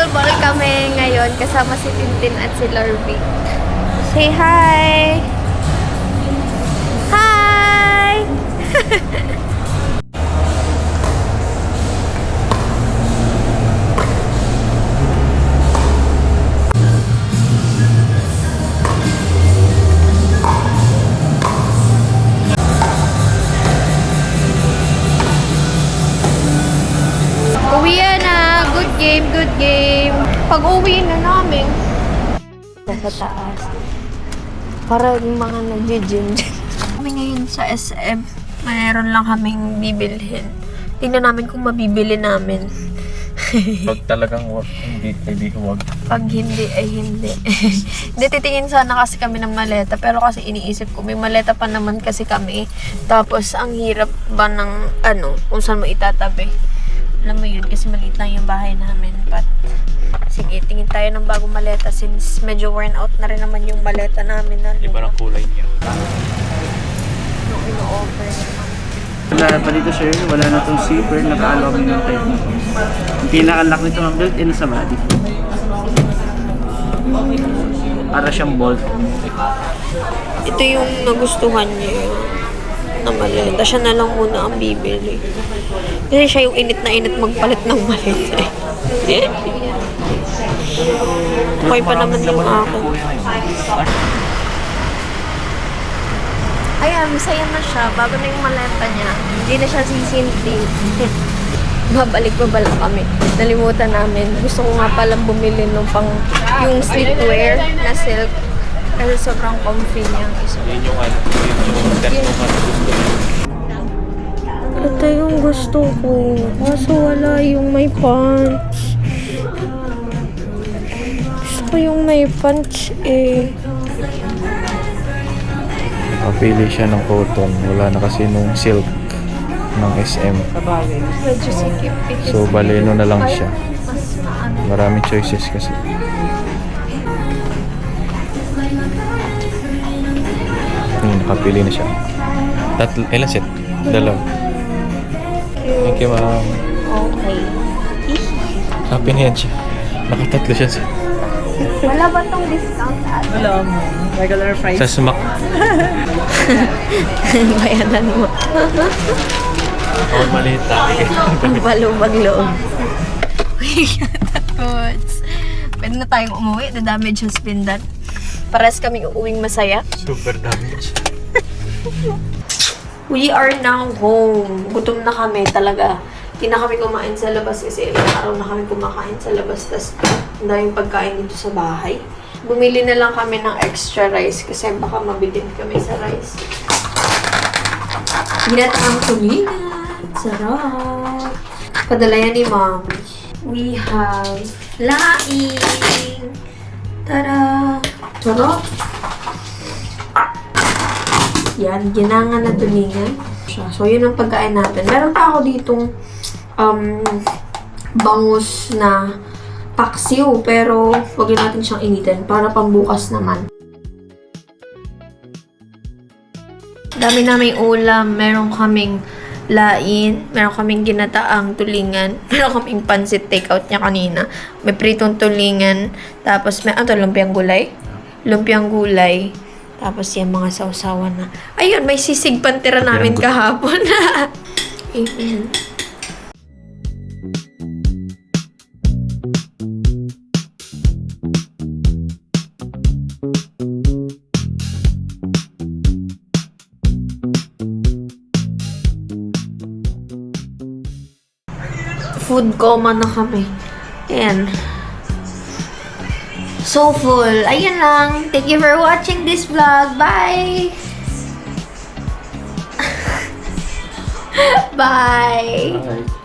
Pickleball kami ngayon kasama si Tintin at si Lorby. Say hi! Hi! Uwi na! Good game, good game! Pag uwi na namin, sa taas. Parang mga nag-gym. Kami ngayon sa SM, mayroon lang kaming bibilhin. Tingnan namin kung mabibili namin. Pag talagang wag, hindi huwag. Pag hindi, ay hindi. Hindi, titingin sana kasi kami ng maleta. Pero kasi iniisip ko, may maleta pa naman kasi kami. Tapos, ang hirap ba ng, kung saan mo itatabi. Alam mo yun, kasi maliit lang yung bahay namin. But, sige, tingin tayo ng bagong maleta since medyo worn out na rin naman yung maleta namin. Iba ng kulay niya. Yung ino-over naman. Wala pa dito sir, wala na itong zipper, naka-allow ng tayo. Yung pinaka-lock nito ang built-in sa body. Para siyang bolt. Ito yung nagustuhan niya na maleta. Siya na lang muna ang bibili. Kasi siya yung init na init magpalit ng maleta. Okay pa naman yung ako. Ayan, masaya na siya. Bago na yung maleta niya. Hindi na siya sisinti. Babalik kami. Nalimutan namin. Gusto ko nga palang bumili nung yung sleepwear na silk. Kasi sobrang comfy niya. Yun yung gusto niya. Ito yung gusto ko. Kaso wala yung may pants. Gusto ko yung may pants eh. Nakapili siya ng cotton. Wala na kasi nung silk ng SM. Medyo sikip. So, baleno na lang siya. Maraming choices kasi. Nakapili na siya. Ilan set? Dalawa. Thank you, ma'am. Okay. Happy na yan siya. Nakatatlo siya set. Wala ba tong discount at? Wala mo, regular price. Sa sumak. Bayadan mo. Oh, maliit tayo. Ang balubag loob. Goods. Pwede na tayong umuwi. The damage has been done. Pares kaming uuwing masaya. Super damage. We are now home. Gutom na kami talaga. Hindi na kami kumain sa labas kasi ilang araw na kami kumakain sa labas. Tapos, ang daming pagkain dito sa bahay. Bumili na lang kami ng extra rice kasi baka mabitin kami sa rice. Ginataang tulingan. Sarap. Padala yan ni Mom. We have laing. Tara! Sarap! Yan, ginangan na tulingan. So, yun ang pagkain natin. Meron pa ako ditong bangus na paksiw, pero wag natin siyang initin para pambukas naman. Dami naming ulam. Meron kaming lain, meron kaming ginataang tulingan, meron kaming pansit takeout niya kanina. May pritong tulingan, tapos may lumpiang gulay. Lumpiang gulay. Tapos yung mga sausawan na. Ayun, may sisig pantira namin kahapon. Amen. Food coma na kami. Ayan. So full. Ayun lang. Thank you for watching this vlog. Bye! Bye! Bye.